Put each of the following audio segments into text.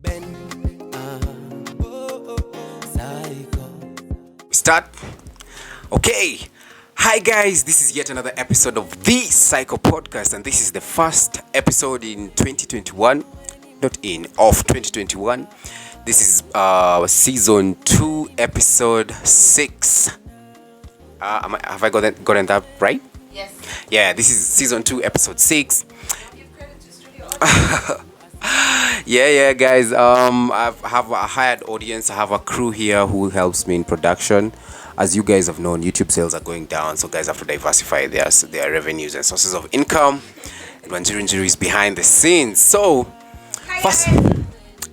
Ben, Cyco. Start. Okay. Hi guys, this is yet another episode of the Cyco podcast, and this is the first episode in 2021, not in of 2021. This is season 2, episode 6. Have I gotten that right? Yes. Yeah, this is season 2, episode 6. Give credit to studio audience. Yeah, guys. I have a hired audience. I have a crew here who helps me in production. As you guys have known, YouTube sales are going down, so guys have to diversify their revenues and sources of income. And Wanjiru is behind the scenes. So, first,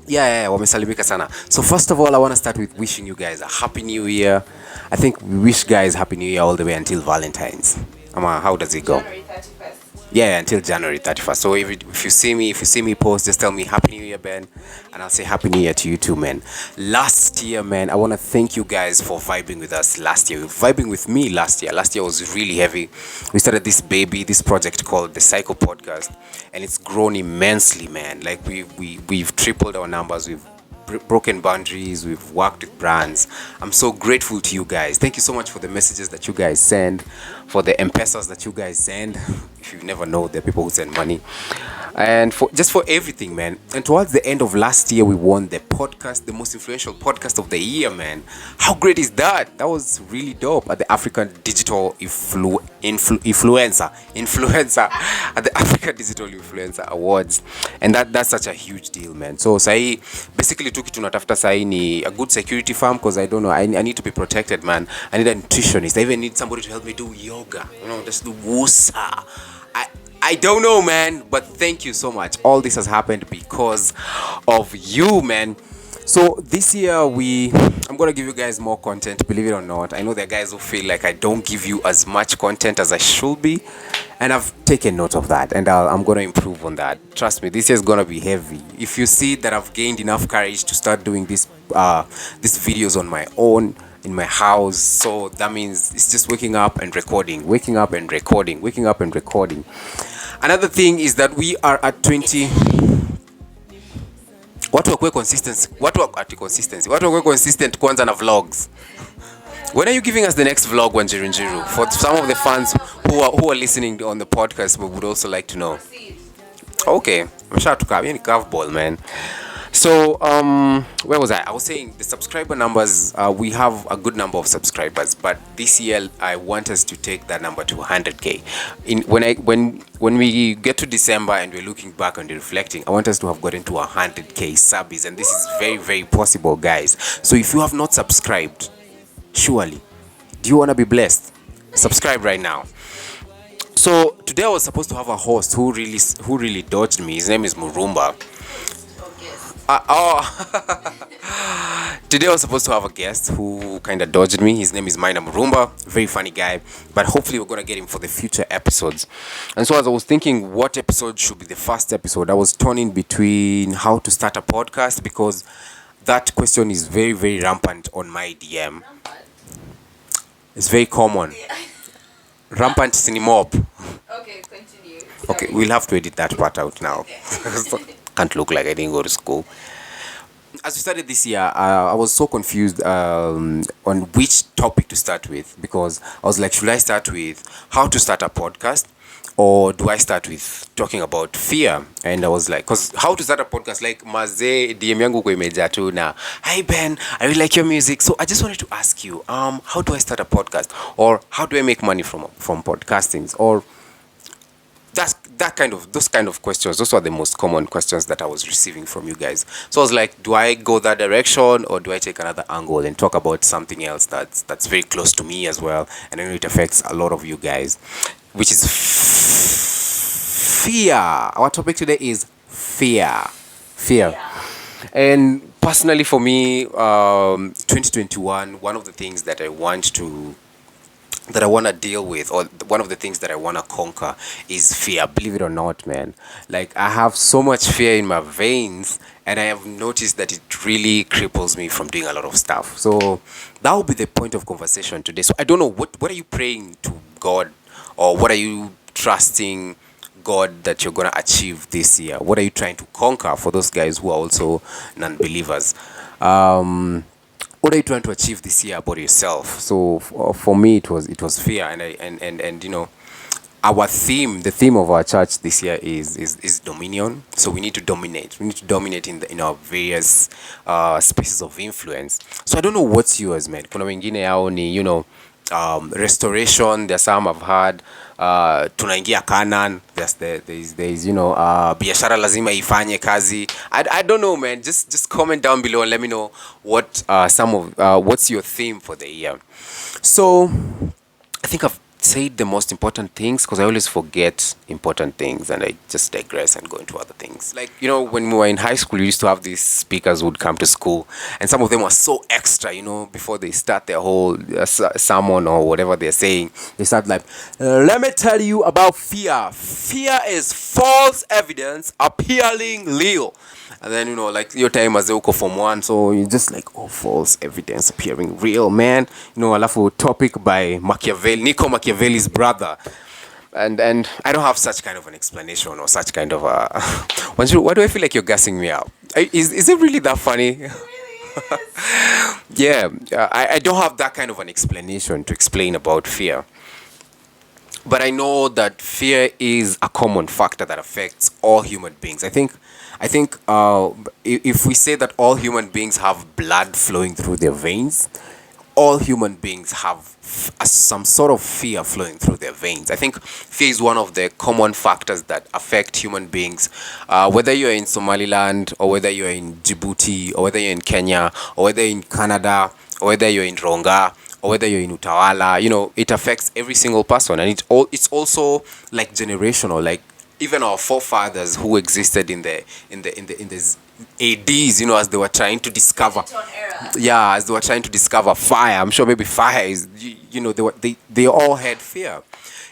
yeah, wamesalimika sana. So first of all, I want to start with wishing you guys a happy new year. I think we wish guys happy new year all the way until Valentine's. How does it go? January 31st. Yeah, until January 31st. So if you see me post, just tell me Happy New Year, Ben, and I'll say Happy New Year to you too, man. Last year, man, I want to thank you guys for vibing with us last year. Vibing with me last year. Last year was really heavy. We started this project called the Cyco podcast, and it's grown immensely, man. Like we've tripled our numbers. We've broken boundaries. We've worked with brands. I'm so grateful to you guys. Thank you so much for the messages that you guys send, for the M-Pesas that you guys send. If you never know, there are people who send money, and for everything, man. And towards the end of last year, we won the most influential podcast of the year, man. How great is that? That was really dope at the African Digital Influencer at the African Digital Influencer Awards, and that's such a huge deal, man. So sahi basically took it to natafuta sahi ni a good security firm, because I don't know, I need to be protected, man. I need a nutritionist. I even need somebody to help me do yoga, just do wusa. I don't know, man, but thank you so much. All this has happened because of you, man. So this year I'm gonna give you guys more content, believe it or not. I know there are guys who feel like I don't give you as much content as I should be, and I've taken note of that, and I'm gonna improve on that. Trust me, this year is gonna be heavy. If you see that I've gained enough courage to start doing these videos on my own in my house, so that means it's just waking up and recording. Another thing is that we are at 20. Watu wakuwe consistent kwanza na vlogs. When are you giving us the next vlog, Wanjiru? For some of the fans who are listening on the podcast, we would also like to know. Okay, mshatuka ni curveball, man. So where was I? I was saying the subscriber numbers. We have a good number of subscribers, but this year I want us to take that number to 100k. When we get to December and we're looking back and reflecting, I want us to have gotten to 100k subs, and this is very, very possible, guys. So if you have not subscribed, surely, do you want to be blessed? Subscribe right now. So today I was supposed to have a host who really dodged me. His name is Murumba. Today I was supposed to have a guest who kind of dodged me. His name is Maina Murumba. Very funny guy, but hopefully we're going to get him for the future episodes. And so as I was thinking what episode should be the first episode, I was torn in between how to start a podcast, because that question is very, very rampant on my DM. It's very common. Rampant sinimop. Okay, continue. Okay, we'll have to edit that part out now. Can't look like I didn't go to school. As we started this year, I was so confused on which topic to start with, because I was like, should I start with how to start a podcast, or do I start with talking about fear? And I was like, because how to start a podcast, like maze DM yangu kwa imeja tu na, hi Ben, I really like your music, so I just wanted to ask you, how do I start a podcast, or how do I make money from podcasting, or those kind of questions. Those are the most common questions that I was receiving from you guys. So I was like, do I go that direction, or do I take another angle and talk about something else that's very close to me as well, and I know it affects a lot of you guys, which is fear. Our topic today is fear. And personally for me, 2021, one of the things that I want to deal with, or one of the things that I want to conquer, is fear. Believe it or not, man. Like, I have so much fear in my veins, and I have noticed that it really cripples me from doing a lot of stuff. So that will be the point of conversation today. So I don't know, what are you praying to God, or what are you trusting God that you're gonna achieve this year? What are you trying to conquer for those guys who are also non-believers? What are you trying to achieve this year about yourself? So for me, it was fear, and our theme, the theme of our church this year is dominion. So we need to dominate. We need to dominate in our various spaces of influence. So I don't know what's yours, man. Kuna wengine yao ni restoration. There's some I've had. Tunaingia Canaan. There's biashara lazima ifanye kazi. I don't know, man. Just comment down below and let me know what what's your theme for the year. So I think I've said the most important things because I always forget important things and I just digress and go into other things. Like, when we were in high school, we used to have these speakers who would come to school, and some of them were so extra, before they start their whole sermon or whatever they're saying. They start like, let me tell you about fear. Fear is false evidence appearing real. And then, like your time as Uko from one, so you just like, oh, false evidence appearing real, man. Alafu topic by Nico Machiavelli's brother. And I don't have such kind of an explanation or such kind of a... Why do I feel like you're gassing me up? Is it really that funny? It really is. Yeah, I don't have that kind of an explanation to explain about fear. But I know that fear is a common factor that affects all human beings. I think if we say that all human beings have blood flowing through their veins, all human beings have some sort of fear flowing through their veins. I think fear is one of the common factors that affect human beings, whether you're in Somaliland or whether you're in Djibouti or whether you're in Kenya or whether you're in Canada or whether you're in Ronga or whether you're in Utawala. It affects every single person, and it's also like generational. Like even our forefathers who existed in the ADs, as they were trying to discover, as they were trying to discover fire. I'm sure maybe fire is, they all had fear.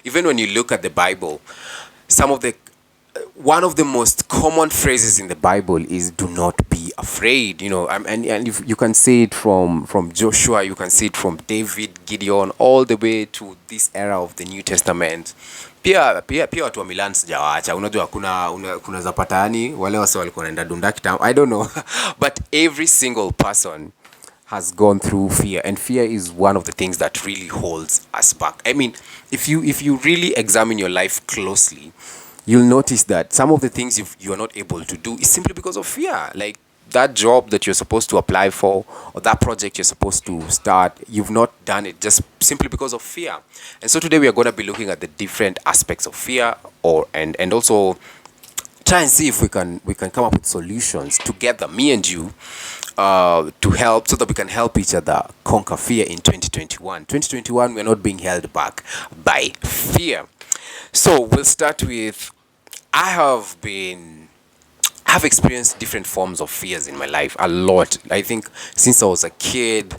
Even when you look at the Bible, one of the most common phrases in the Bible is "Do not be afraid." And if you can see it from Joshua, you can see it from David, Gideon, all the way to this era of the New Testament. Pia watu wa Milan sijawaacha. Unajua kuna zapatani wale wase walikuwa wanaenda dunda kitambo. I don't know. But every single person has gone through fear, and fear is one of the things that really holds us back. I mean, if you really examine your life closely, you'll notice that some of the things you are not able to do is simply because of fear. Like that job that you're supposed to apply for or that project you're supposed to start, you've not done it just simply because of fear. And so today we are going to be looking at the different aspects of fear, and also try and see if we can come up with solutions together, me and you, to help, so that we can help each other conquer fear in 2021. 2021, we're not being held back by fear. So we'll start with, I have experienced different forms of fears in my life, a lot. I think since I was a kid,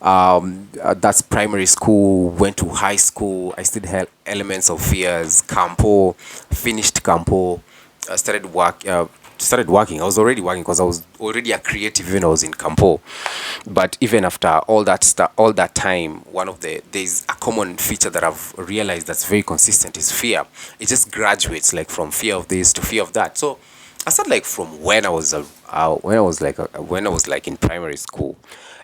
that's primary school, went to high school, I still had elements of fears. Campo, finished Campo, started working. I was already working because I was already a creative even I was in Campo. But even after all that time, there's a common feature that I've realized that's very consistent is fear. It just graduates, like from fear of this to fear of that. So I started like from when I was like in primary school.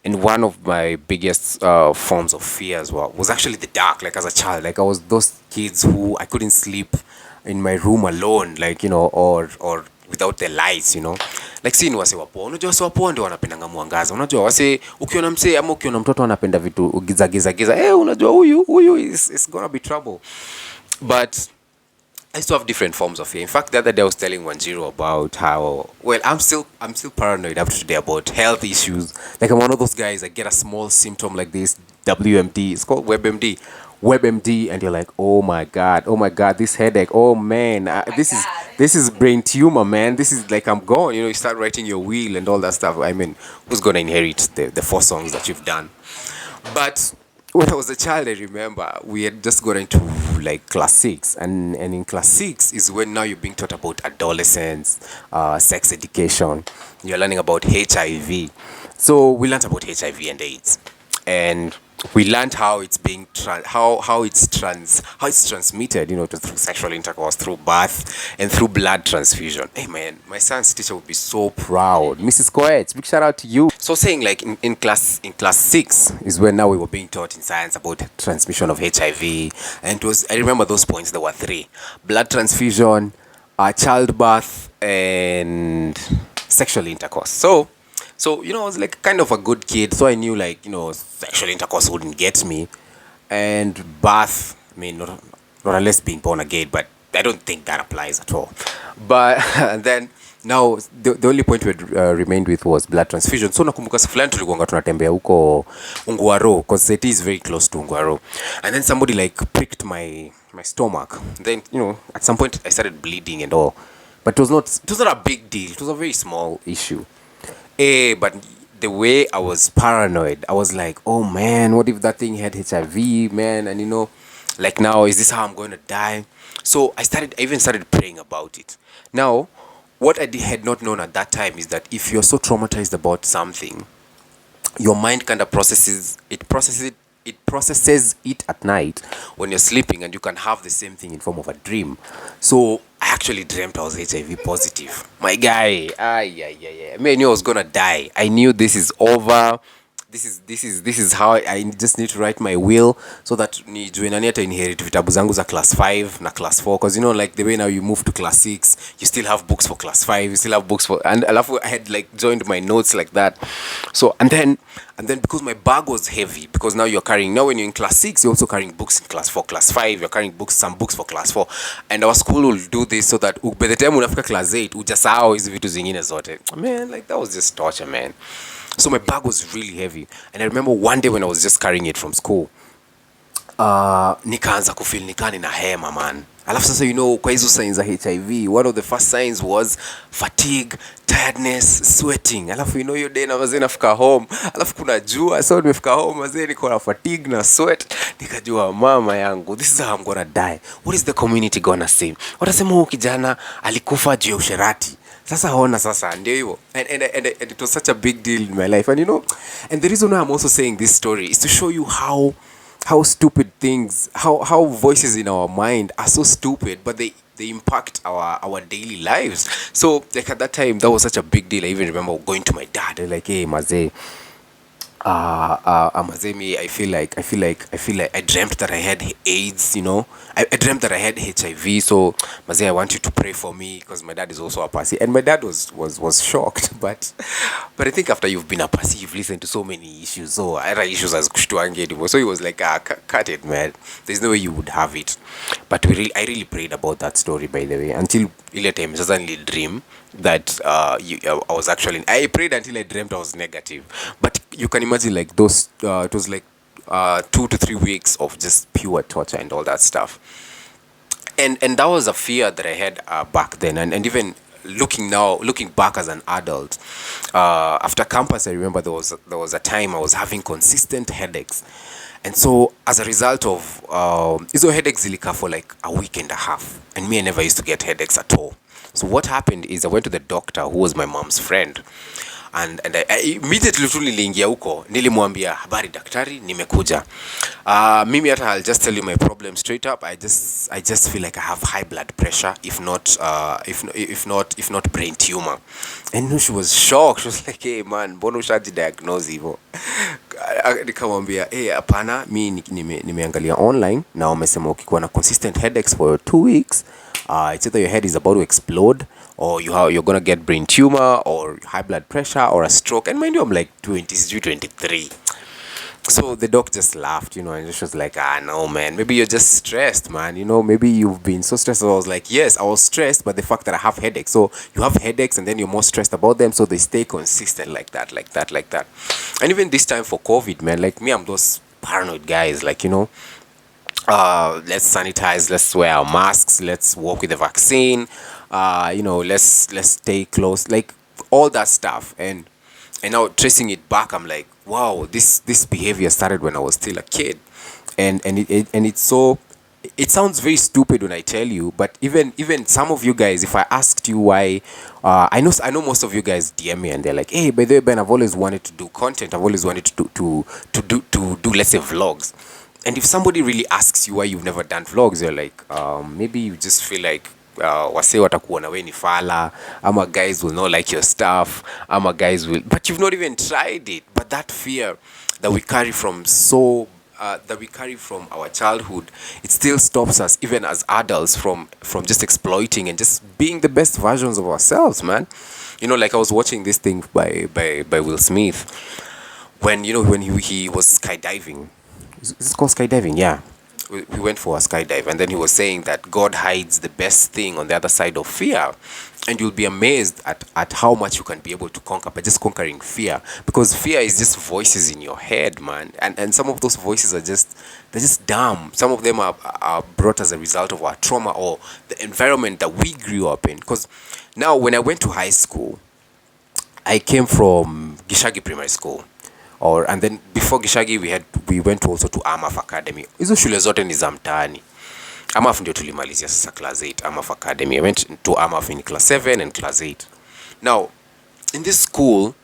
And one of my biggest forms of fears was actually the dark. Like as a child, like I was those kids who I couldn't sleep in my room alone, like or without the lights, like si ni wase wapo. Unajua wase wapo ndio wanapendanga mwangaza. Unajua wase ukiona msee ama ukiona mtoto anapenda vitu giza, unajua huyu is gonna be trouble. But I used to have different forms of fear. In fact, the other day I was telling Wanjiro about how, well, I'm still paranoid up to today about health issues. Like I'm one of those guys, I get a small symptom like this, WMD, it's called WebMD, and you're like, oh my god, this headache, oh man, this is brain tumor, man. This is like I'm gone. You start writing your will and all that stuff. I mean, who's gonna inherit the 4 songs that you've done? But when I was a child, I remember we had just got into like class 6, and in class 6 is when now you're being taught about adolescence, sex education. You're learning about HIV. So we learned about HIV and AIDS, and we learned how it's being how it's transmitted, through sexual intercourse, through birth, and through blood transfusion. Hey man, my son's teacher would be so proud. Mrs. Coates, big shout out to you. So saying like in class 6 is when now we were being taught in science about transmission of HIV, and it was, I remember those points. There were three: blood transfusion, childbirth, and sexual intercourse. So I was like kind of a good kid, so I knew like sexual intercourse wouldn't get me, and birth, I mean, not unless being born again, but I don't think that applies at all. But then now the only point we had remained with was blood transfusion. So nakumbuka siku fulani tulikuwa tunatembea huko Ungwaro, because it is very close to Ungwaro, and then somebody like pricked my stomach. Then at some point I started bleeding and all, but it was not a big deal. It was a very small issue. But the way I was paranoid, I was like, oh man, what if that thing had HIV, man? And like now, is this how I'm going to die? So I even started praying about it. Now, what had not known at that time is that if you're so traumatized about something, your mind kind of processes it at night when you're sleeping, and you can have the same thing in form of a dream. So I actually dreamt I was HIV positive. My guy, I mean, I knew I was gonna die. I knew this is over. This is how I just need to write my will, so that nijue nani ata inherit vitabu zangu za class 5 na class 4, because like the way now you move to class 6, you still have books for class 5, you still have books for, and I had like joined my notes like that. So and then because my bag was heavy, because now when you're in class 6, you're also carrying books in class 4, class 5, you're carrying some books for class 4, and our school will do this so that by the time unafika class 8 ujasahau hizi vitu zingine zote. Man, like that was just torture, man. So my bag was really heavy, and I remember one day when I was just carrying it from school, nikaanza kufeel nikani na hema, man. Alafu sasa kwa hizo signs za HIV, one of the first signs was fatigue, tiredness, sweating. Alafu hiyo day na wazee nafika home, alafu kuna jua, so nimefika home wazee niko na fatigue na sweat, nikajua mama yangu, this is how I'm gonna die. What is the community gonna say? Watasema huyu kijana alikufa juu ya usherati. Sasa ndio hivyo, and it was such a big deal in my life, and the reason why I'm also saying this story is to show you how stupid things, how voices in our mind are so stupid, but they impact our daily lives. So like at that time, that was such a big deal. I even remember going to my dad, like, hey Maze, Amazemi, I feel like I dreamt that I had AIDS, I dreamt that I had HIV. So Maze, I want you to pray for me, because my dad is also a Pasi, and my dad was shocked, but I think after you've been a Pasi, you've listened to so many issues, so other issues as kushtuangi anymore. So he was like, cut it, man. There's no way you would have it. But I really prayed about that story, by the way, until ile time suddenly dream that I was actually, I prayed until I dreamt I was negative. But you can imagine like those it was like 2 to 3 weeks of just pure torture and all that stuff. And that was a fear that I had back then, and even looking back as an adult, after campus, I remember there was a time I was having consistent headaches, and so as a result of hizo headaches zilika for like a week and a half, and me, I never used to get headaches at all. So what happened is I went to the doctor, who was my mom's friend, and I immediately tu niliingia huko, nilimwambia habari daktari, nimekuja. Mimi hata I'll just tell you my problem straight up. I just feel like I have high blood pressure, if not brain tumor. And she was shocked. She was like, hey man, mbona ushaji diagnose hivyo? Nikamwambia hapana, mimi nimeangalia online na wamesema ukikuwa na consistent headaches for 2 weeks, it's either your head is about to explode, or you're gonna get brain tumor, or high blood pressure, or a stroke. And mind you, I'm like 23. So the doc just laughed, and she was like, no man, maybe you're just stressed, man, maybe you've been so stressed. So I was like, yes, I was stressed, but the fact that I have headaches. So you have headaches and then you're more stressed about them, so they stay consistent like that. And even this time for COVID, man, like me, I'm those paranoid guys, like, let's sanitize, let's wear our masks, let's walk with the vaccine, let's stay close, like all that stuff. And now tracing it back, I'm like, wow, this behavior started when I was still a kid, and it's so it sounds very stupid when I tell you, but even some of you guys, if I asked you why, I know most of you guys DM me and they're like, hey, by the way, Ben, I've always wanted to do content. I've always wanted to do let's say vlogs. And if somebody really asks you why you've never done vlogs, you're like, maybe you just feel like wase watakuona we ni fala, ama guys will not like your stuff, ama guys will, but you've not even tried it. But that fear that we carry from our childhood, it still stops us even as adults from just exploiting and just being the best versions of ourselves, man. Like I was watching this thing by Will Smith, when he was skydiving. Is it called skydiving? Yeah. We went for a skydive, and then he was saying that God hides the best thing on the other side of fear. And you'll be amazed at how much you can be able to conquer by just conquering fear. Because fear is just voices in your head, man. And some of those voices they're just dumb. Some of them are brought as a result of our trauma or the environment that we grew up in. Because now, when I went to high school, I came from Gishagi Primary School. And then before Gishagi we went also to Amaf Academy. Hizo shule zote ni za mtaani. Amaf ndio tulimalizia sasa class 8, Amaf Academy. I went to Amaf in class 7 and class 8. Now, in this school,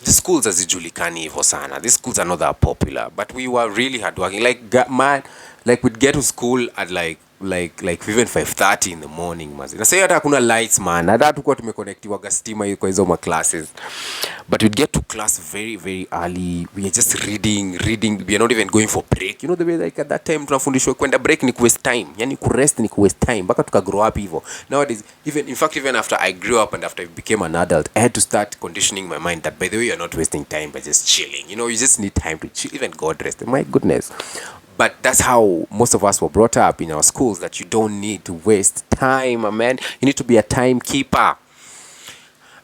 the schools hazijulikani hivyo sana. These schools are not that popular, but we were really hardworking. Man, like we'd get to school at like even 5:30 in the morning, mazi. Na sasa hata hakuna lights, man. Hata tulikuwa tumeconnectiwa stima kwa hizo classes. But we'd get to class very very early. We are just reading. We are not even going for break. The way like at that time tunafundishwa kwenda break ni waste time. Yani kurest ni waste time. Mpaka tukagrow up hivyo. Nowadays, even after I grew up and after I became an adult, I had to start conditioning my mind that, by the way, you're not wasting time by just chilling. You just need time to chill. Even God rest. My goodness. But that's how most of us were brought up in our schools, that you don't need to waste time, man. You need to be a timekeeper.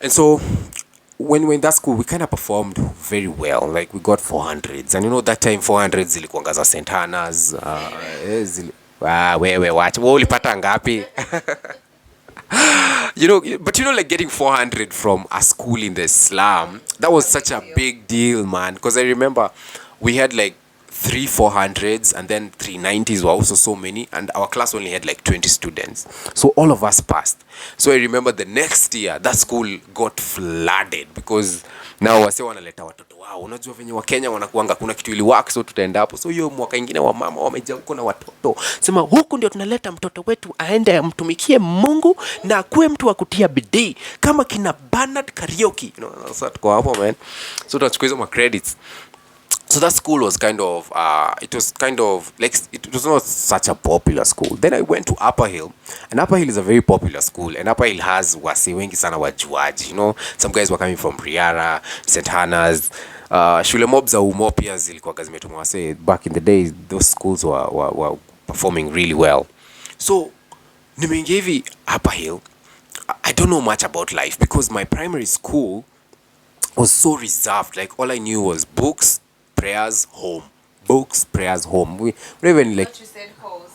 And so when we were in that school, we kind of performed very well. Like we got 400s. And that time 400s zilikuanga za St. Hannah's. Wewe watch. Wewe ulipata ngapi? But like getting 400 from a school in the slum, that was such a big deal, man. Because I remember we had like 3 400s and then 390s were also so many, and our class only had like 20 students, so all of us passed. So I remember the next year that school got flooded because now wase wanaleta watoto wao. Unajua venye wa Kenya wanakuanga kuna kitu ili work, so tutaenda hapo. So hiyo mwaka ingine wa mama wamejaa huko na watoto, sema huku ndio tunaleta mtoto wetu aende amtumikie Mungu na akuwe mtu wa kutia bidii kama kina Bernard Karaoke. So tuko hapo, man. So tutachukua hizo credits. So that school was kind of like, it was not such a popular school. Then I went to Upper Hill, and Upper Hill is a very popular school, and Upper Hill has wasi wengi sana wajuaji. Some guys were coming from Riara, St. Hannah's, shule mob za umo pia zilikuwa zimetuma wase. Back in the days, those schools were performing really well. So nimeingia hivi Upper Hill. I don't know much about life because my primary school was so reserved. Like all I knew was books, prayers, home. Books, prayers, home. We even like. But you said hoes.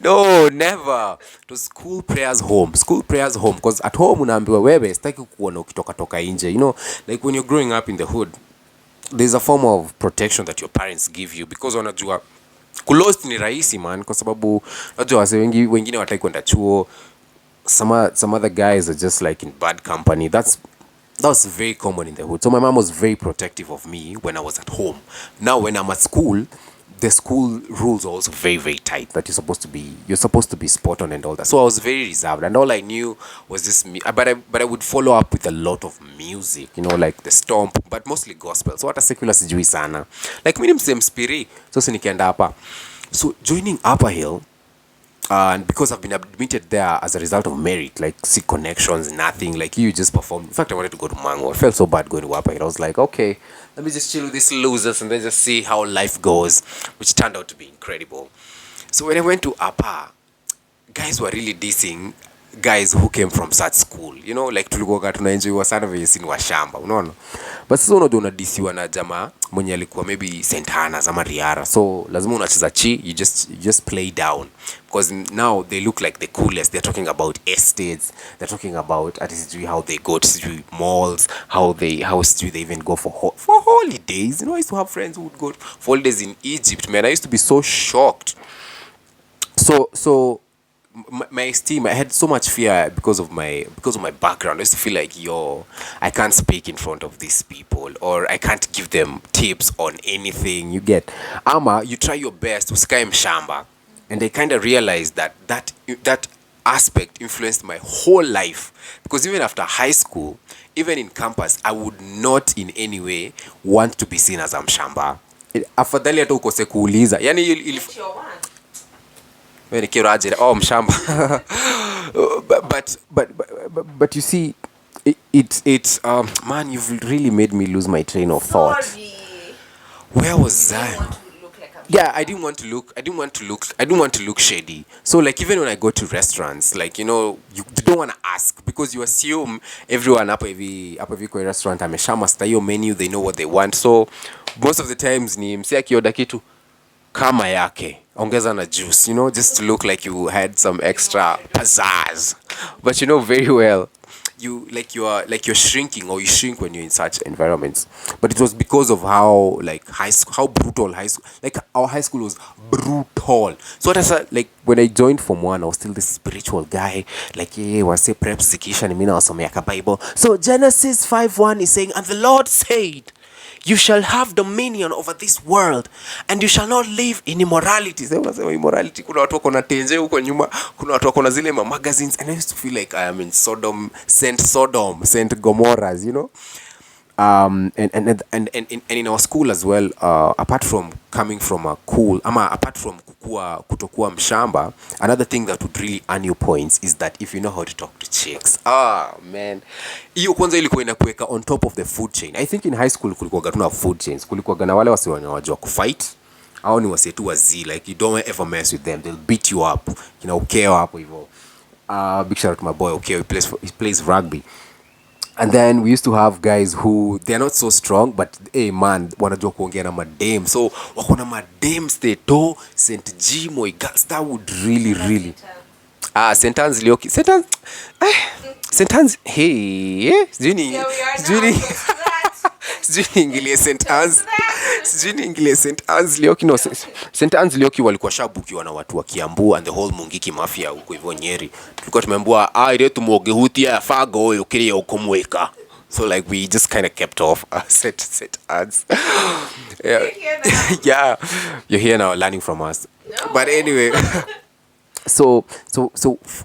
No, never. To school, prayers, home. School, prayers, home. Because at home unaambiwa wewe sitaki kukuona ukitoka nje. Like when you're growing up in the hood, there's a form of protection that your parents give you because wanajua kulost ni rahisi, man, kwa sababu unajua wase wengine wataki kwenda chuo. Some other guys are just like in bad company. That was very common in the hood. So my mom was very protective of me when I was at home. Now when I'm at school, the school rules are also very very tight, that you're supposed to be spot on and all that. So I was very reserved, and all I knew was this. But I would follow up with a lot of music, like the stomp, but mostly gospel. So hata secular sijui sana. Like mimi msem spiri. So nikaenda hapa. So joining Upper Hill, and because I've been admitted there as a result of merit, like see connections, nothing, like you just performed. In fact, I wanted to go to Mango. I felt so bad going to Upper Hill. I was like, okay, let me just chill with these losers and then just see how life goes, which turned out to be incredible. So when I went to Upper, guys were really dissing. guys who came from such school, you know, like tulikuwa tunaenjoy sana venye sini wa shamba, unaona. But sasa unajua unadisiwa na jamaa mwenye alikuwa maybe St. Hannah's ama Riara, so lazima unacheza chi, you just play down, because now they look like the coolest. They're talking about estates, they're talking about how they go to malls, how they even go for holidays. You know, I used to have friends who would go for holidays in Egypt, man. I used to be so shocked. So my esteem, I had so much fear because of my background. I used to feel like, yo, I can't speak in front of these people, or I can't give them tips on anything. You get, ama you try your best to sky mshamba, and I kind of realized that aspect influenced my whole life, because even after high school, even in campus, I would not in any way want to be seen as a mshamba. Afadhali hata ukose kuuliza, yani oh mshamba. But you see, it's man, you've really made me lose my train of thought. Sorry. Where was I? Yeah, I didn't want to look shady. So like, even when I go to restaurants, like, you know, you don't want to ask, because you assume everyone up every kwa restaurant ameshamasta hiyo menu, they know what they want. So most of the times ni msi akioda kitu kama yake ongeza na juice, you know, just to look like you had some extra pizzazz. But you know very well, you're shrinking, or you shrink when you're in such environments. But it was because of how how brutal high school, like our high school was brutal. So that's like, when I joined Form 1, I was still this spiritual guy, like, yeah, wase preps zikisha ni mimi nasomea ka Bible. So Genesis 5:1 is saying, and the Lord said, you shall have dominion over this world, and you shall not live in immorality. Sasa unasema immorality, kuna watu wako na tenje huko nyuma, kuna watu wako na zile magazines, and I used to feel like I am in Sodom, Saint Gomorrahs, you know. And in our school as well, apart from coming from a cool, apart from kutokuwa mshamba, another thing that would really earn you points is that if you know how to talk to chicks. Man, hiyo kwanza ilikuwa inakuweka on top of the food chain. I think in high school kulikuwa gatuna food chains, kulikuwa na wale wasi wanajua kufight, au ni wasi tu wazi, like you don't ever mess with them, they'll beat you up, you know, ukeo hapo hivyo. Big shout out to my boy Ukeo, he plays rugby. And then we used to have guys who, they're not so strong, but hey man, wanajua kuongea na madame. So wako na madame Steto, St. G, Moigas, that would really St. Anne's Lioki. St. Anne's, hey, sijui niingilie St. Anne's. Sijui niingilie St. Anne's Lioki. No, St. Anne's Lioki walikuwa shabukiwa na watu wa Kiambu and the whole Mungiki mafia huko hivyo Nyeri. Tulikuwa tumeambiwa ile tumuogehutia ya fago huyo kile ukomweka. So like, we just kind of kept off St. Anne's. Yeah, you're here now learning from us. No. But anyway, so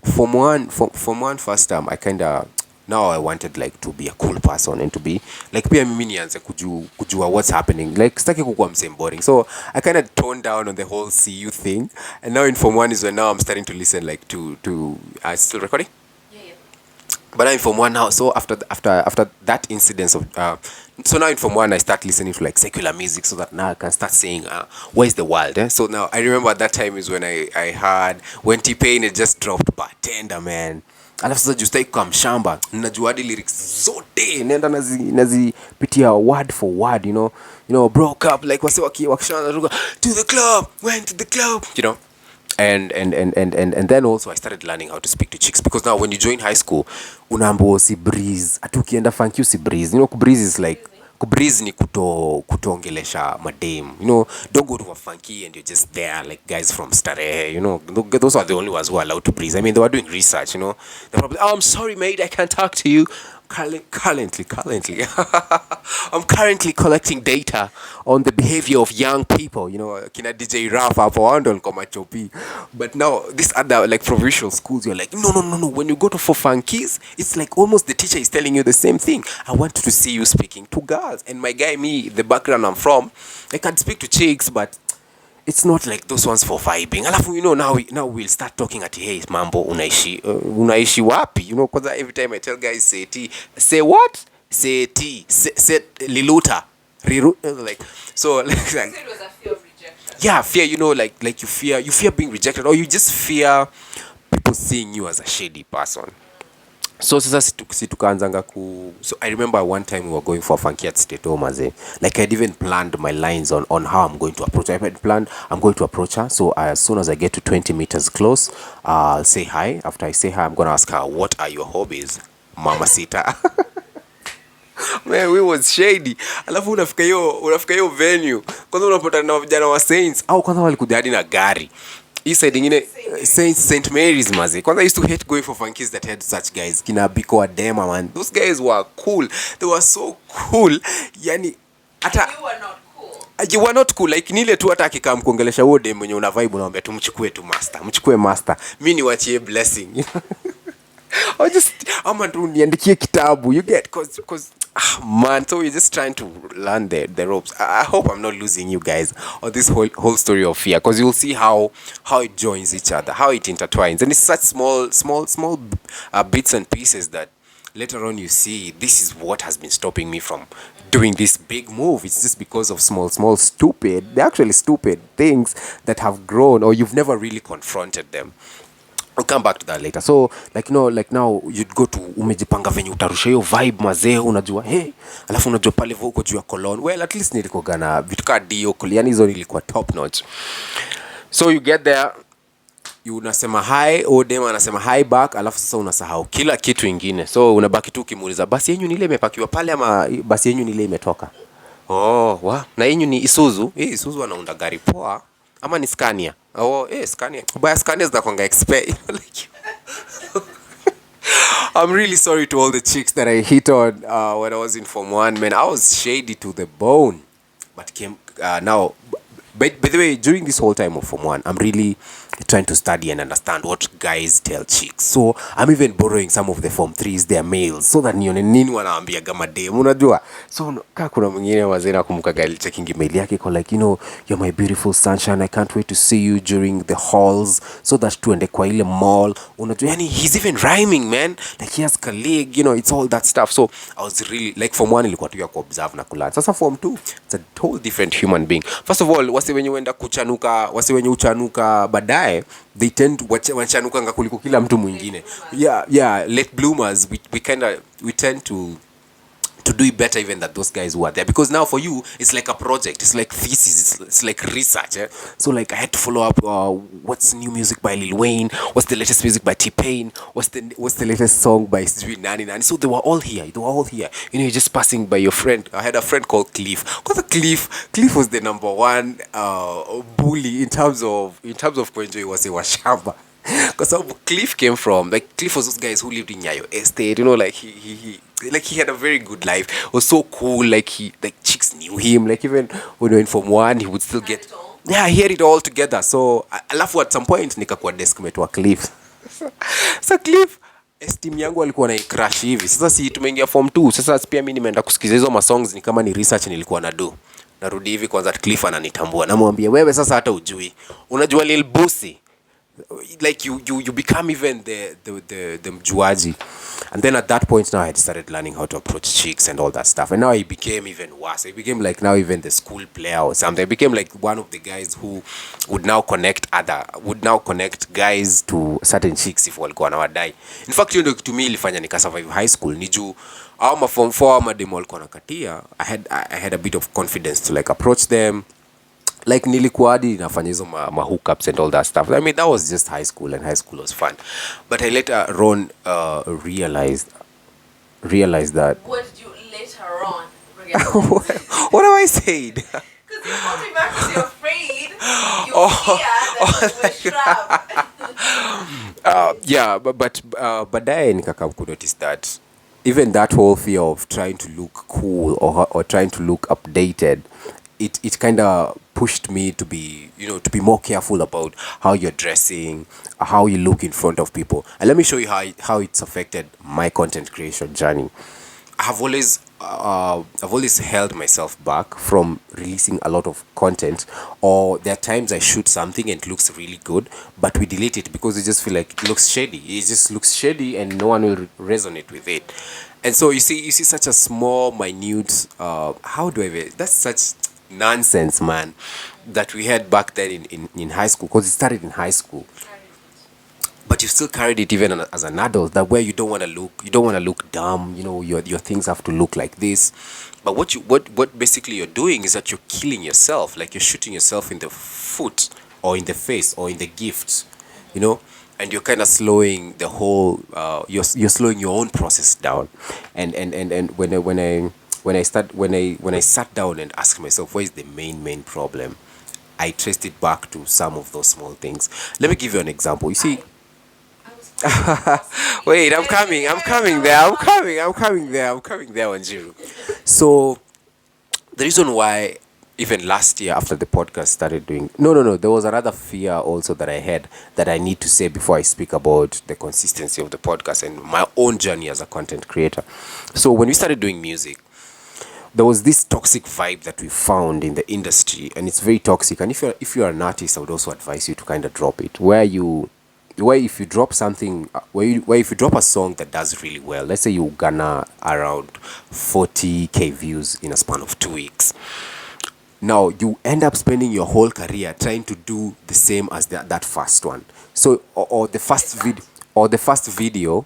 Form 1 first time, I kind of, now I wanted like to be a cool person and to be like, pia mimi nianze kujua what's happening, like sitaki kukuwa msame boring. So I kind of toned down on the whole CU thing, and now in Form 1 is when now I'm starting to listen like to still recording. But I'm in Form 1 now, so after that incidence of so now in Form 1 I start listening to like secular music, so that now I can start saying where's the world, eh? So now I remember that time is when I heard when T-Pain had just dropped Bartender, man. Alafu sasa justai kwa mshamba, najua hadi lyrics zote, nenda nazipitia word for word, you know, broke up, like wase wakishana to the club, went to the club, you know. And then also I started learning how to speak to chicks, because now when you join high school, unaambiwa si breeze, atukienda funk you si breeze, you know. Breeze is like, kubreeze ni kutongelesha madame, you know. Don't go to a funky and you're just there like guys from Starehe, you know. Those are the only ones who are allowed to breeze. I mean, they were doing research, you know. They're probably, I'm sorry mate, I can't talk to you. Currently I'm currently collecting data on the behavior of young people, you know. Kina DJ Rafa for Andon Koma Chopi. But now these other like provincial schools, you're like, no, when you go to for funkies, it's like almost the teacher is telling you the same thing. I want to see you speaking to girls. And my guy, me, the background I'm from, I can speak to chicks, but it's not like those ones for vibing. Alafu, you know, now we'll start talking at, hey mambo, unaishi wapi, you know, because every time I tell guys say what, say liluta, like, so like it was a fear of rejection. Yeah, fear, you know, like you fear being rejected, or you just fear people seeing you as a shady person. So sasa tukaanzanga ku, so I remember one time we were going for funky at State Home as a, like I'd even planned my lines on how I'm going to approach her. I had planned I'm going to approach her, so as soon as I get to 20 meters close, I'll say hi. After I say hi, I'm gonna ask her, what are your hobbies, mama sita? Man, we was shady. Alafu unafika hiyo venue, kwanza unapata na vijana wa Saints au kwanza walikuja hadi na gari hii side ingine, St Mary's mazi. Kwanza I used to hate going for funkies that had such guys kina Biko Adema, man. Those guys were cool, they were so cool. Yani hata you were not cool. You were not cool, like nile tu hata akikaa mkuongelesha huo dem mwenye una vibe unaambia tu mchukue master, mimi niwachie blessing. Or just ama tu niandikie kitabu, you get, cause man, so we're just trying to learn the ropes. I hope I'm not losing you guys on this whole story of fear, because you'll see how it joins each other, how it intertwines, and it's such small bits and pieces that later on you see this is what has been stopping me from doing this big move. It's just because of small they're actually stupid things that have grown, or you've never really confronted them. I'll come back to that later. So like like now you'd go to umejipanga venye utarusha hiyo vibe mazee, unajua hey, alafu unajua pale huko juu ya Cologne, well at least nilikuwa gana vitu ka dio yani hizo nilikuwa top notch. So you get there, you unasema hi, dem anasema hi back, alafu sasa unasahau kila kitu ingine, so unabaki tu ukimuuliza basi yenyu ni ile imepakiwa pale ama basi yenyu ni ile imetoka. Na yenyu ni Isuzu? Isuzu anaunda gari poa ama ni Scania? Scania. But Scania is nakwanga expert. Like I'm really sorry to all the chicks that I hit on when I was in Form 1, man. I was shady to the bone. But came now, by the way, during this whole time of Form 1, I'm really trying to study and understand what guys tell chicks. So I'm even borrowing some of the Form 3s, their mails, so that nione nini wanaambia kama dem, unajua. So kuna mwingine wazee nakumbuka gali checking email yake kwa like, you're my beautiful sunshine, I can't wait to see you during the halls so that tuende kwa ile mall, unajua. Yani he's even rhyming, man, like he has colleague, it's all that stuff. So I was really like, Form 1 ilikuwa tu ya kuobserve na kulala. Sasa Form 2, it's a whole different human being. First of all, wase wenye wenda kuchanuka, wase wenye uchanuka baadaye, they tend to wachanuka kuliko kila mtu mwingine. Yeah, late bloomers, we tend to do it better even than those guys who are there, because now for you it's like a project, it's like thesis, it's like research, eh? So like I had to follow up what's new music by Lil Wayne, what's the latest music by T-Pain, what's the latest song by Nani. So they were all here, you're just passing by your friend. I had a friend called Cliff, because Cliff was the number one bully in terms of kuenjoy wase wa shamba. Because Cliff came from, like, Cliff was those guys who lived in Nyayo Estate, like he had a very good life. It was so cool, like chicks knew him, like even when we went from one, he would still get, he had it all together. So alafu at some point nikakuwa deskmate wa Cliff. So Cliff esteem yangu alikuwa na crash hivi. Sasa si tumeingia Form 2, sasa pia mimi nimeenda kusikiza hizo masongs, ni kama ni research nilikuwa na do. Narudi hivi kwanza Cliff ananitambua, namwambia wewe sasa hata ujui, unajua Lil Busi, like you become even the mjuaji. And then at that point now I had started learning how to approach chicks and all that stuff, and now I became even worse. I became like now even the school player or something. I became like one of the guys who would now connect guys to certain chicks if walikuwa nawadai. In fact, to me ilifanya nika survive high school ni juu au ma Form 4 ama demo walikuwa nakatia. I had a bit of confidence to like approach them. Like nilikuwa hadi nafanya hizo ma hookups and all that stuff. I mean, that was just high school, and high school was fun. But I later on realized that. What did you later on realize? What have I said? Because you automatically afraid. You fear that you Yeah, but baadaye nikaka notice that even that whole fear of trying to look cool or trying to look updated, it kind of pushed me to be more careful about how you're dressing, how you look in front of people. And let me show you how it's affected my content creation journey. I've always held myself back from releasing a lot of content, or there are times I shoot something and it looks really good, but we delete it because we just feel like it looks shady. It just looks shady and no one will resonate with it. And so you see such a small, minute, that's such nonsense, man, that we had back then in high school, because it started in high school. but you still carried it even as an adult, that where you don't want to look dumb, your things have to look like this. But what basically you're doing is that you're killing yourself, like you're shooting yourself in the foot or in the face or in the gift, you know and you're kind of slowing the whole you're slowing your own process down. And when I sat down and asked myself what is the main problem, I traced it back to some of those small things. Let me give you an example. You see, I was planning to ask you. wait, I'm coming there, Wanjiru. So the reason why, even last year after the podcast started doing, no, there was another fear also that I had that I need to say before I speak about the consistency of the podcast and my own journey as a content creator. So when we started doing music, there was this toxic vibe that we found in the industry, and it's very toxic. And if you're an artist, I would also advise you to kind of drop it. Where if you drop something, where if you drop a song that does really well, let's say you garner around 40K views in a span of 2 weeks. Now you end up spending your whole career trying to do the same as that first one. So or the first video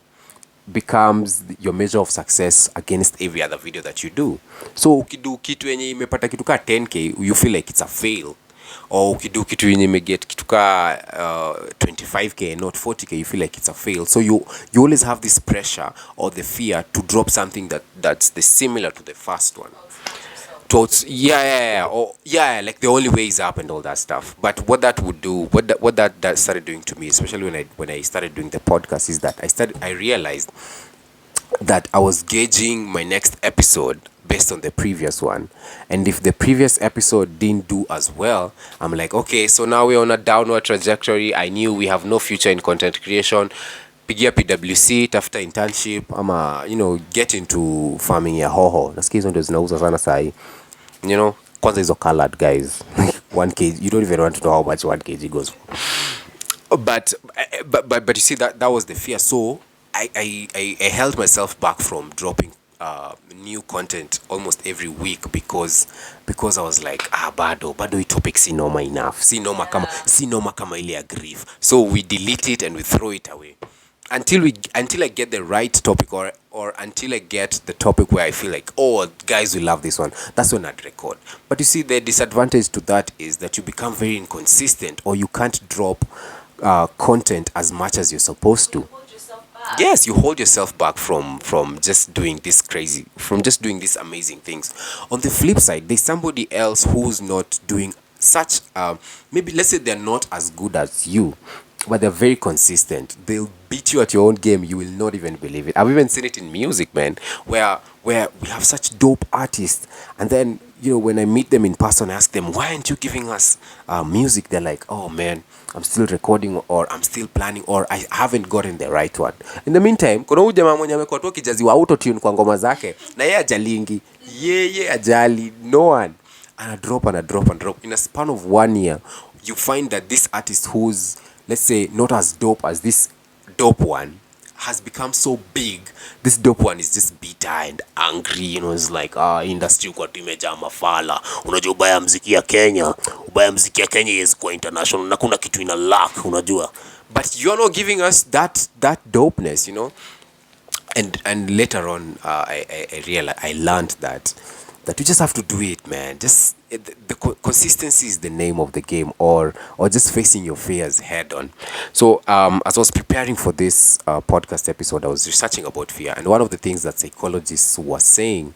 becomes your measure of success against every other video that you do. So ukidu kitu yenye imepata kitu ka 10K, you feel like it's a fail. Or ukidu kitu yenye imeget kitu ka 25K, not 40K, you feel like it's a fail. So you always have this pressure or the fear to drop something that's the similar to the first one. Towards, like the only way is up and all that stuff. But what that would do, that started doing to me, especially when I started doing the podcast, is that I realized that I was gauging my next episode based on the previous one. And if the previous episode didn't do as well, I'm like, okay, so now we're on a downward trajectory. I knew we have no future in content creation. Pigia PWC, tafuta internship, ama get into farming ya hoho. Nasikia hizo ndio zinauza sana sahi. Kwanza hizo colored guys. 1 kg, you don't even want to know how much 1 kg goes for. But you see, that was the fear. So I held myself back from dropping new content almost every week because I was like, bado hii topic si noma enough, si noma kama ile ya grief. So we delete it and we throw it away until I get the right topic, or until I get the topic where I feel like, oh, guys will love this one. That's when I'd record. But you see, the disadvantage to that is that you become very inconsistent, or you can't drop content as much as you're supposed to. Hold yourself back. Yes, you hold yourself back from just doing these amazing things. On the flip side, there's somebody else who's not doing such maybe, let's say they're not as good as you, but they're very consistent. They'll beat you at your own game. You will not even believe it. I've even seen it in music, man, where we have such dope artists, and then when I meet them in person, I ask them, why aren't you giving us music? They're like, oh man, I'm still recording, or I'm still planning, or I haven't gotten the right one. In the meantime, kuna huyu jamaa mwenye amekuwa tu akijaziwa auto tune kwa ngoma zake, na yeye ajalingi, yeye ajali, no one. And I drop. In a span of 1 year, you find that this artist who's, let's say, not as dope as this dope one has become so big. This dope one is just bitter and angry, it's like, industry kwa imejaa mafala. Unajua ubaya mziki ya Kenya is kwa international, na kuna kitu ina lack, unajua. But you're not giving us that dopeness, And later on, I realized, I learned that you just have to do it, man. Just the consistency is the name of the game, or just facing your fears head on. So as I was preparing for this podcast episode, I was researching about fear, and one of the things that psychologists were saying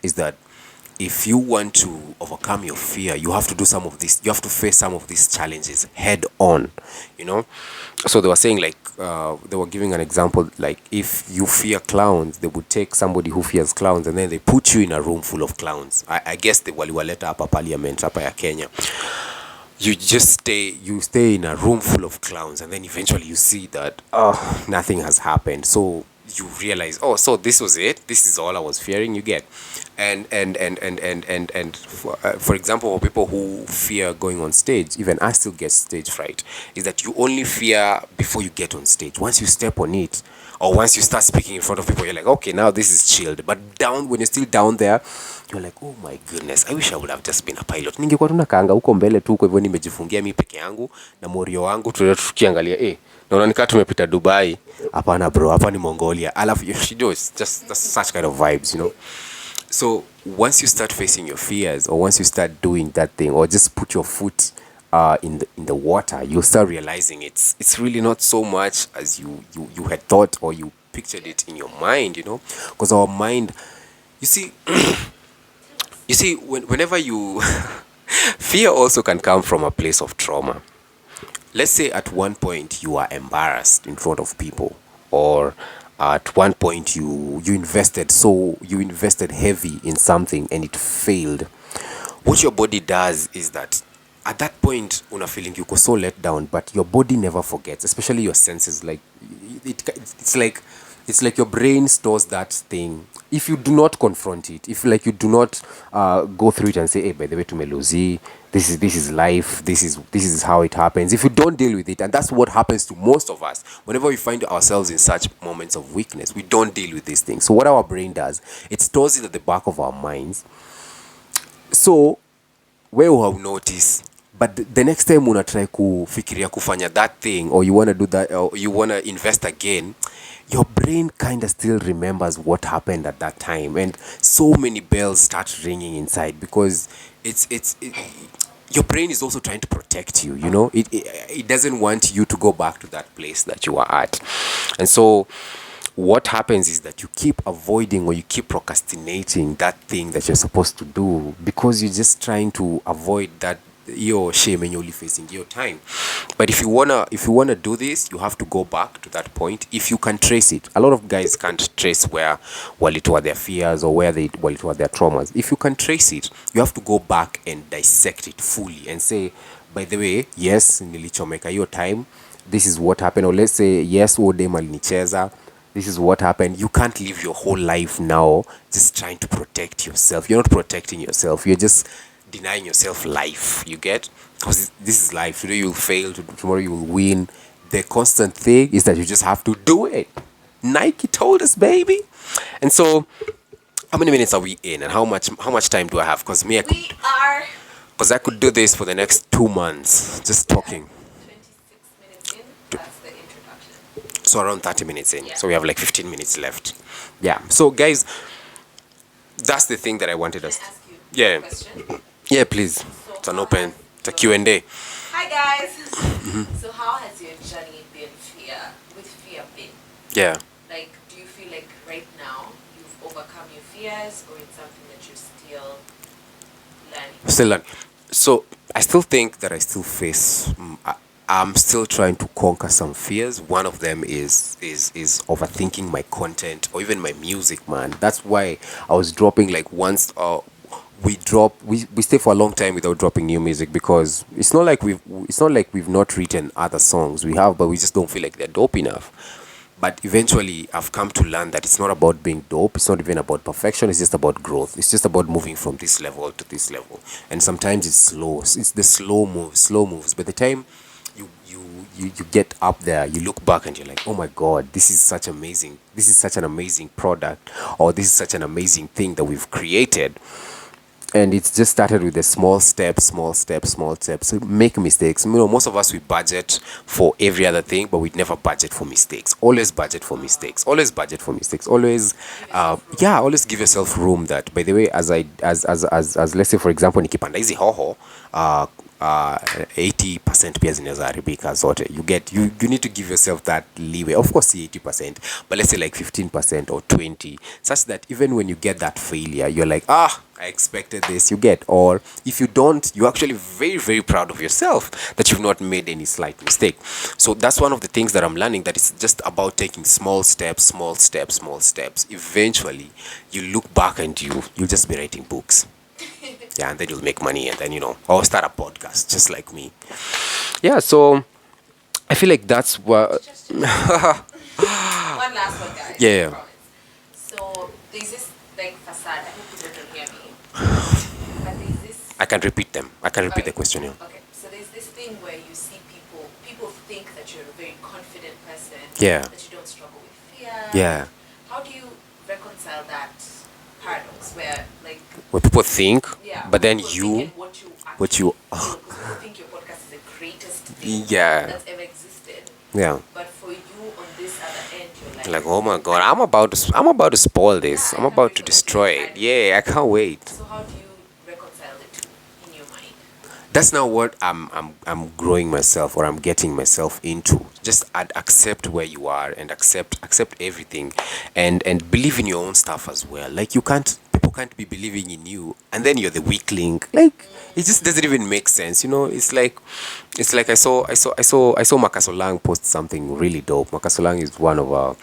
is that if you want to overcome your fear, you have to do some of this. You have to face some of these challenges head on, So they were saying, like, they were giving an example, like, if you fear clowns, they would take somebody who fears clowns and then they put you in a room full of clowns. I guess they waliwaleta hapa parliament hapa ya Kenya. You stay in a room full of clowns, and then eventually you see that nothing has happened. So you realize, so this was it. This is all I was fearing. You get, and for example, for people who fear going on stage, even I still get stage fright. Is that you only fear before you get on stage. Once you step on it, or once you start speaking in front of people, you're like, okay, now this is chilled. But down, when you're still down there, you're like, oh my goodness, I wish I would have just been a pilot. Ningekuwa tunakaanga huko mbele tu, kwa hivyo nimejifungia mi peke yangu na morio wangu, tukiangalia naona nikaa tumepita Dubai. Hapana bro, hapa ni Mongolia. I love you. She knows. Just that's such kind of vibes, you know. So once you start facing your fears, or once you start doing that thing, or just put your foot in the water, you'll start realizing it's really not so much as you had thought, or you pictured it in your mind, you know. Because our mind, you see, whenever you fear also can come from a place of trauma. Let's say at one point you are embarrassed in front of people, or at one point you invested heavy in something and it failed. What your body does is that at that point una feeling you go so let down, but your body never forgets, especially your senses. Like it's like your brain stores that thing. If you do not confront it, if like you do not go through it and say, hey, by the way, tumeluzi, this is life, this is how it happens. If you don't deal with it, and that's what happens to most of us, whenever we find ourselves in such moments of weakness, we don't deal with these things. So what our brain does, it stores it at the back of our minds. So where you have noticed, but the next time una try kufikiria kufanya that thing, or you want to do that, or you want to invest again, your brain kind of still remembers what happened at that time, and so many bells start ringing inside, because your brain is also trying to protect you, you know. It doesn't want you to go back to that place that you are at. And so what happens is that you keep avoiding, or you keep procrastinating that thing that you're supposed to do, because you're just trying to avoid that your shame and you're only facing your time. But if you wanna do this, you have to go back to that point. If you can trace it, a lot of guys can't trace where it were their fears, or where it were their traumas. If you can trace it, you have to go back and dissect it fully and say, by the way, yes, nilichomeka your time, this is what happened. Or let's say, yes, ode malinicheza, this is what happened. You can't live your whole life now just trying to protect yourself. You're not protecting yourself, you're just denying yourself life. You get? Because this is life. Today you'll fail, tomorrow you will win. The constant thing is that you just have to do it. Nike told us, baby. And so how many minutes are we in, and how much time do I have? Because I could do this for the next 2 months just talking. 26 minutes in. That's the introduction. So around 30 minutes in. Yeah. So we have like 15 minutes left. Yeah. So guys, that's the thing that I wanted us. Can I ask you Yeah. a question? Yeah, please. It's an open. It's a Q&A. Hi guys. So how has your journey been with fear been? Yeah. Like, do you feel like right now you've overcome your fears, or it's something that you're still learning? Still learning. So I still think that I still face. I'm still trying to conquer some fears. One of them is overthinking my content, or even my music, man. That's why I was dropping like once. We stay for a long time without dropping new music, because it's not like we've not written other songs. We have, but we just don't feel like they're dope enough. But eventually I've come to learn that it's not about being dope, it's not even about perfection, it's just about growth. It's just about moving from this level to this level. And sometimes it's slow, it's the slow moves. By the time you get up there, you look back and you're like, oh my god, this is such an amazing product, or this is such an amazing thing that we've created. And it's just started with the small steps. So make mistakes. You know, most of us, we budget for every other thing, but we never budget for mistakes. Always budget for mistakes. Always, always give yourself room. That, by the way, as let's say, for example, nikipanda hizi hoho, 80% pia zinaweza haribika zote. You need to give yourself that leeway. Of course, 80%, but let's say like 15% or 20, such that even when you get that failure, you're like, I expected this, you get. Or if you don't, you're actually very, very proud of yourself that you've not made any slight mistake. So that's one of the things that I'm learning, that it's just about taking small steps. Eventually, you look back and you'll just be writing books. Yeah, and then you'll make money, and then, or start a podcast just like me. Yeah, so I feel like that's what. One last one, guys. Yeah. I promise. So there's this like facade. I hope people can hear me. But there's this. I can repeat the question. Yeah. Okay. So there's this thing where you see people think that you're a very confident person. Yeah. That you don't struggle with fear. Yeah. How do you reconcile that paradox where, like, What people think, yeah, but what then people think and you, what you what actually you, feel? Because people think your podcast is the greatest thing yeah, that's ever existed, yeah. but for you on this other end, you're like, Like, oh my God, I'm about to spoil yeah, this. I I'm can't about wait to for the flip destroy it. side. Yeah, I can't wait. So how do you reconcile the two in your mind? That's now what I'm growing myself, or I'm getting myself into. Just accept where you are, and accept everything, and believe in your own stuff as well. Like, you can't, people can't be believing in you and then you're the weak link. Like, it just doesn't even make sense, you know. It's like I saw Makasolang post something really dope. Makasolang is one of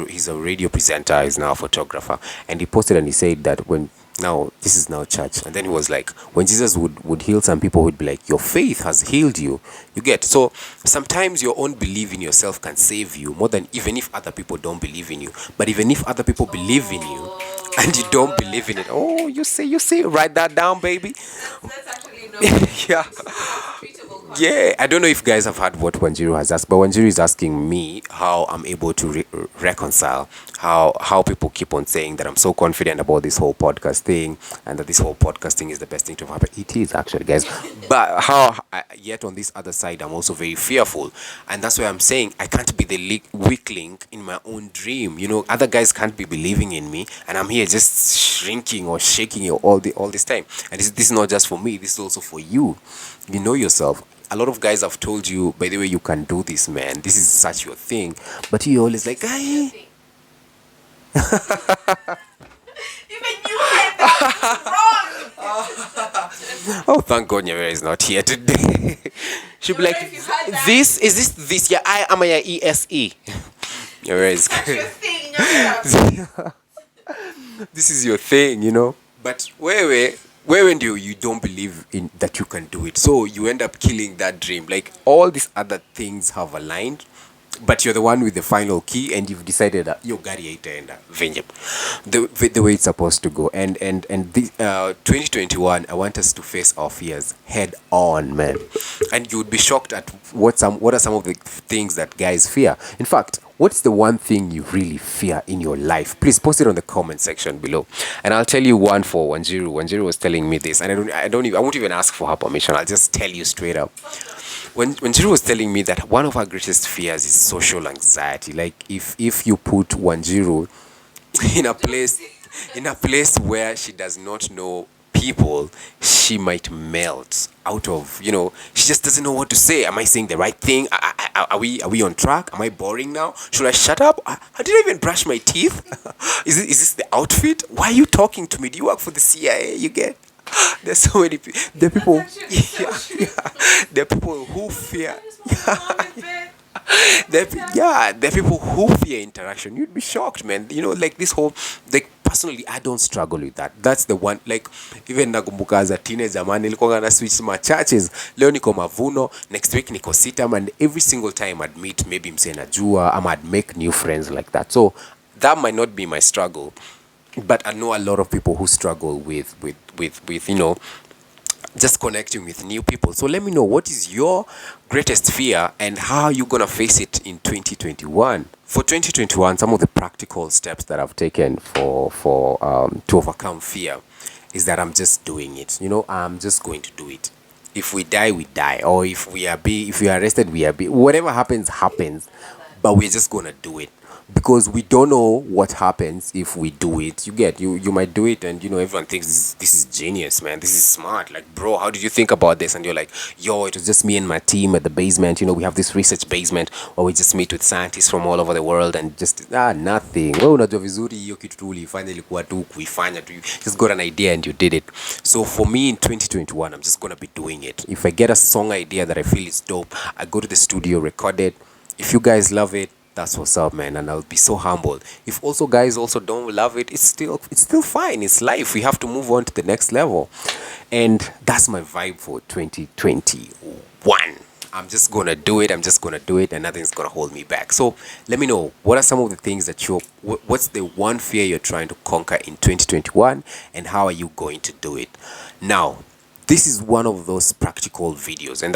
he's a radio presenter, he's now a photographer, and he posted and he said that when, now this is now church, and then he was like, when Jesus would heal some people, would be like, your faith has healed you. You get? So sometimes your own belief in yourself can save you more than even if other people don't believe in you. But even if other people believe in you and you don't Oh, believe in it, oh, you say, write that down, baby. that's actually no. Yeah. Treatable Yeah, content. I don't know if you guys have heard what Wanjiru has asked, but Wanjiru is asking me how I'm able to reconcile how people keep on saying that I'm so confident about this whole podcast thing, and that this whole podcast thing is the best thing to happen. It is actually, guys, but yet on this other side I'm also very fearful, and that's why I'm saying I can't be the weak link in my own dream. You know, other guys can't be believing in me, and I'm here just shrinking or shaking it all this time. And this is not just for me. This is also for you. You know yourself. A lot of guys have told you, by the way, you can do this, man. This is such your thing. But you always like, Such your "Aye." thing. Even you heard that wrong. Oh, thank God Nyawera is not here today. She'll be Nyawera, like, if you heard that, this, yeah, I am a ESE. Nyawera is, such your thing. Nyawera. this is your thing, you know. But where do you don't believe in that you can do it, so you end up killing that dream. Like, all these other things have aligned, but you're the one with the final key, and you've decided that your gari itaenda venye the way it's supposed to go. And this 2021, I want us to face our fears head on, man. And you would be shocked at what are some of the things that guys fear. In fact, what's the one thing you really fear in your life? Please post it on the comment section below, and I'll tell you one for Wanjiru. Wanjiru was telling me this, and I won't even ask for her permission. I'll just tell you straight up. When Wanjiru was telling me that one of her greatest fears is social anxiety. Like, if you put Wanjiru in a place where she does not know people, she might melt out of, she just doesn't know what to say. Am I saying the right thing? Are we on track? Am I boring now? Should I shut up? I didn't even brush my teeth. Is this the outfit? Why are you talking to me? Do you work for the CIA? You get? There's so many people. There are people. That's actually so true. There are people who fear. I just want to mom in bed. There are people who fear interaction. You'd be shocked, man. Like this whole, like, personally, I don't struggle with that. That's the one. Like, even nakumbuka as a teenager, man, nilikuwa na switch my churches. Leo niko Mavuno, next week niko Sitam, and every single time I'd meet maybe mse najua, I'd make new friends like that. So that might not be my struggle, but I know a lot of people who struggle with just connecting with new people. So let me know, what is your greatest fear, and how are you gonna face it in 2021? For 2021, some of the practical steps that I've taken for to overcome fear is that I'm just doing it. I'm just going to do it. If we die, we die, or if we are arrested, we are whatever happens, but we're just gonna do it, because we don't know what happens if we do it. You might do it, and everyone thinks this is genius, man, this is smart. Like, bro, how did you think about this? And you're like, yo, it was just me and my team at the basement. We have this research basement where we just meet with scientists from all over the world, and just nothing. Wewe unajua vizuri hiyo kitu tu ulifanya ilikuwa tu kuifanya tu, just got an idea and you did it. So for me in 2021, I'm just gonna be doing it. If I get a song idea that I feel is dope, I go to the studio, record it. If you guys love it, that's what's up, man, and I'll be so humbled. If also guys also don't love it, it's still fine. It's life. We have to move on to the next level, and that's my vibe for 2021. I'm just gonna do it. And nothing's gonna hold me back. So let me know, what are some of the things that what's the one fear you're trying to conquer in 2021, and how are you going to do it? Now, this is one of those practical videos, and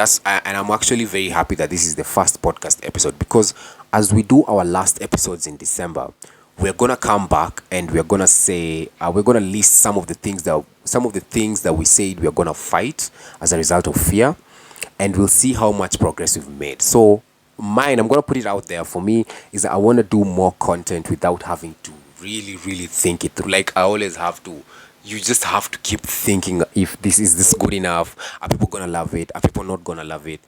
I'm actually very happy that this is the first podcast episode, because as we do our last episodes in December, we're gonna come back and we're gonna say we're gonna list some of the things that we said we're gonna fight as a result of fear, and we'll see how much progress we've made. So mine, I'm gonna put it out there, for me, is that I want to do more content without having to really think it through. Like, I always have to, you just have to keep thinking, if this good enough, are people gonna love it, are people not gonna love it.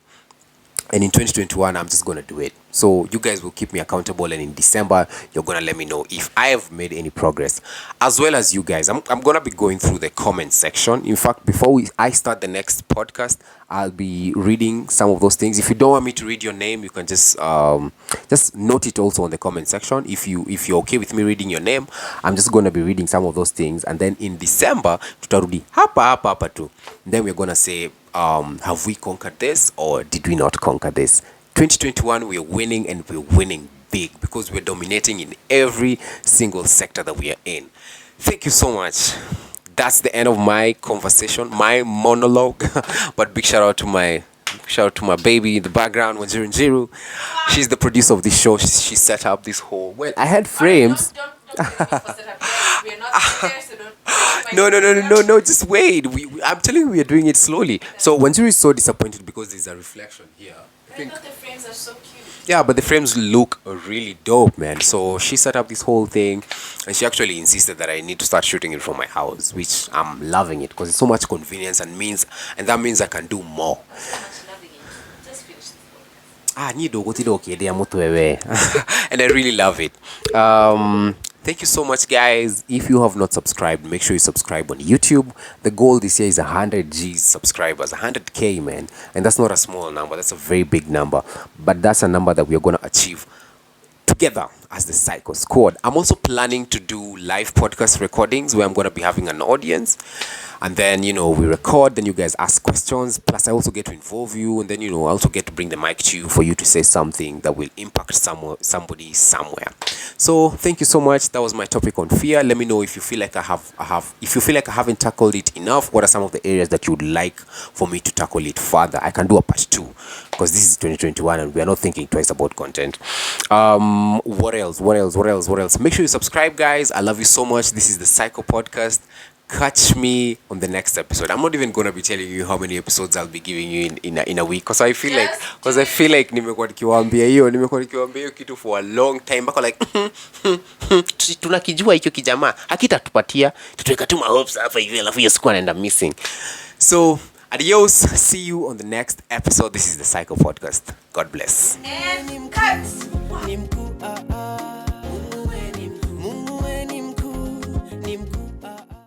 And in 2021, I'm just gonna do it. So you guys will keep me accountable, and in December, you're gonna let me know if I have made any progress, as well as you guys. I'm gonna be going through the comment section. In fact, before I start the next podcast, I'll be reading some of those things. If you don't want me to read your name, you can just note it also on the comment section. If you're okay with me reading your name, I'm just gonna be reading some of those things, and then in December, tutarudi hapa tu. Then we're gonna say, have we conquered this or did we not conquer this? 2021, we're winning, and we're winning big because we're dominating in every single sector that we are in. Thank you so much. That's the end of my conversation, my monologue. But big shout out to my baby in the background, 100. She's the producer of this show. She set up this whole. Well, I had frames. Don't blame me for set up. We're not there, so don't. No. Just wait. I'm telling you, we are doing it slowly. So Wanjiru is so disappointed because there's a reflection here. I thought the frames are so cute. Yeah, but the frames look really dope, man. So she set up this whole thing, and she actually insisted that I need to start shooting it from my house, which I'm loving it because it's so much convenience, and that means I can do more. Just finish the podcast. And I really love it. Thank you so much, guys. If you have not subscribed, make sure you subscribe on YouTube. The goal this year is 100 G's subscribers, 100K, man. And that's not a small number. That's a very big number. But that's a number that we are going to achieve together as the Cyco Squad. I'm also planning to do live podcast recordings where I'm going to be having an audience. And then, we record, then you guys ask questions. Plus, I also get to involve you. And then, I also get to bring the mic to you for you to say something that will impact somebody somewhere. So, thank you so much. That was my topic on fear. Let me know if you feel like if you feel like I haven't tackled it enough. What are some of the areas that you would like for me to tackle it further? I can do a part 2 because this is 2021 and we are not thinking twice about content. What else? Make sure you subscribe, guys. I love you so much. This is the Cyco Podcast. Catch me on the next episode. I'm not even gonna be telling you how many episodes I'll be giving you in a week, because I feel like nimekuwa nikiwaambia hiyo kitu for a long time, mpaka like tunakijua hicho kijamaa hakitatupatia, tutaweka tu hopes hapa hivi, alafu hiyo siku anaenda missing. So adios, see you on the next episode. This is the Cyco Podcast. God bless. And cut.